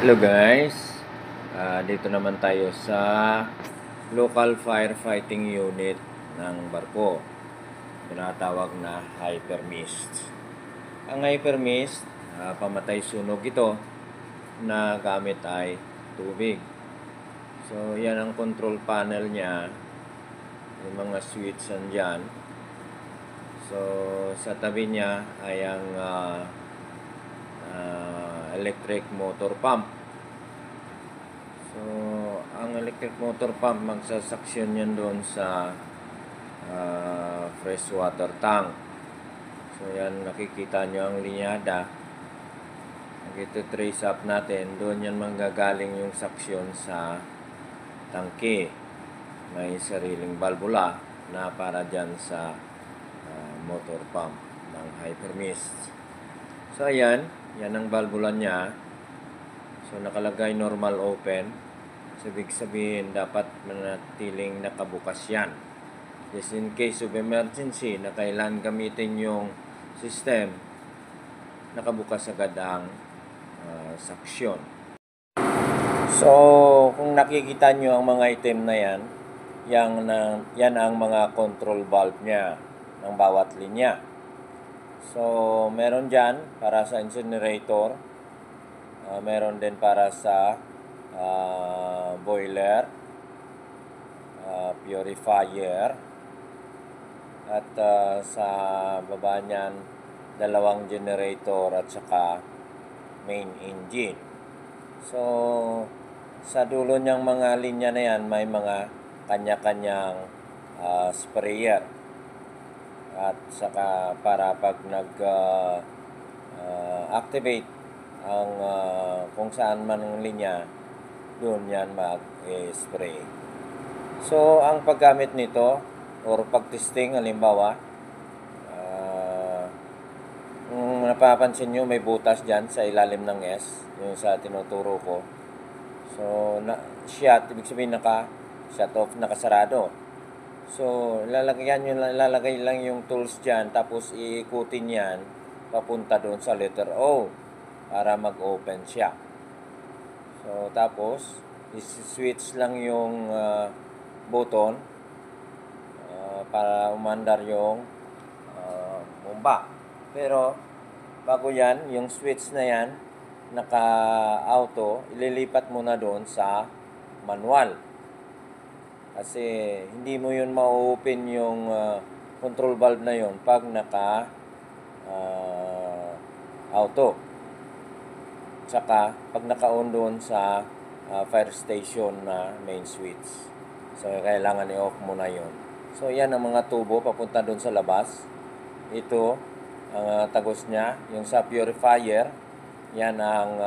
Hello guys, dito naman tayo sa local firefighting unit ng barko, tinatawag na hypermist. Ang hypermist, pamatay sunog ito na gamit ay tubig. So yan ang control panel niya, yung mga switch andyan. So sa tabi niya ay ang electric motor pump. So, ang electric motor pump, magsasaksyon yan doon sa fresh water tank. So, yan, nakikita nyo ang linyada. Ito-trace up natin. Doon yan manggagaling yung saksyon sa tangke. May sariling valvula na para dyan sa motor pump ng hypermist. So, ayan. Yan ang valvula niya. So, nakalagay normal open. So, ibig sabihin, dapat manatiling nakabukas yan. Just in case of emergency, na kailangan gamitin yung system, nakabukas agad ang saksyon. So, kung nakikita nyo ang mga item na yan, yan ang mga control valve niya ng bawat linya. So, meron dyan para sa incinerator. Meron din para sa boiler, purifier, at sa baba niyan, dalawang generator at saka main engine. So, sa dulo niyang mga linya na yan, may mga kanya-kanyang sprayer. At saka para pag nag-activate ang kung saan man ang linya, doon yan mag-spray. So, ang paggamit nito or pag-testing, halimbawa, kung napapansin nyo, may butas dyan sa ilalim ng S, yung sa tinuturo ko. So, shut, ibig sabihin naka-shut off, nakasarado. So, lalagay lang yung tools dyan, tapos iikutin yan, papunta doon sa letter O, para mag-open siya. So, tapos, isi-switch lang yung button para umandar yung bomba. Pero, bago yan, yung switch na yan, naka-auto, ililipat mo na doon sa manual. Kasi hindi mo yun ma-open yung control valve na yun pag naka-auto. Tsaka, pag naka-on doon sa fire station na main switch. So, kailangan i-off mo na yun. So, yan ang mga tubo papunta doon sa labas. Ito, ang tagos niya. Yung sa purifier, yan ang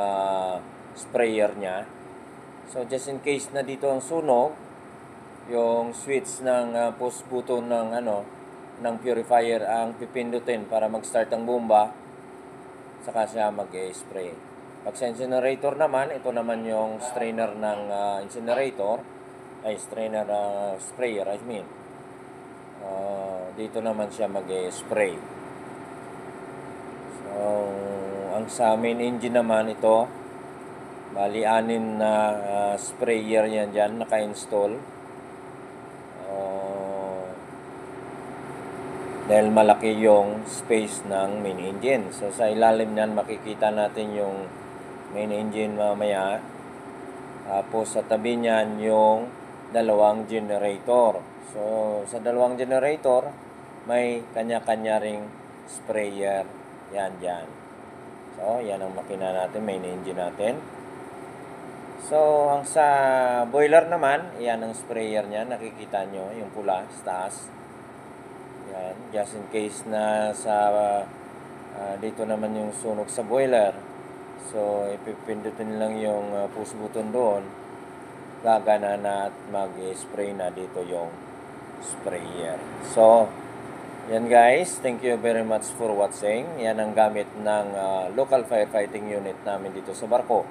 sprayer niya. So, just in case na dito ang sunog, yung switch ng push button ng purifier ang pipindutin para mag-start ang bomba, saka siya mag-spray. Pag sa incinerator naman, ito naman yung strainer ng incinerator, sprayer, dito naman siya mag-spray. So, ang sa main engine naman ito, bali 6 na sprayer yan dyan, naka-install. Dahil malaki yung space ng main engine. So, sa ilalim niyan, makikita natin yung main engine mamaya. Tapos, sa tabi niyan, yung dalawang generator. So, sa dalawang generator, may kanya-kanya ring sprayer. Yan, dyan. So, yan ang makina natin, main engine natin. So, ang sa boiler naman, yan ang sprayer niya. Nakikita nyo, yung pula, sa taas. Yan, just in case na sa dito naman yung sunog sa boiler. So, ipipindutin lang yung push button doon. Gagana na at mag-spray na dito yung sprayer. So, yan guys. Thank you very much for watching. Yan ang gamit ng local firefighting unit namin dito sa barko.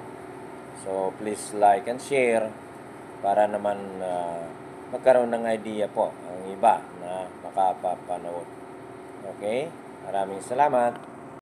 So, please like and share para naman magkaroon ng idea po ang iba na makapapanood. Okay? Maraming salamat.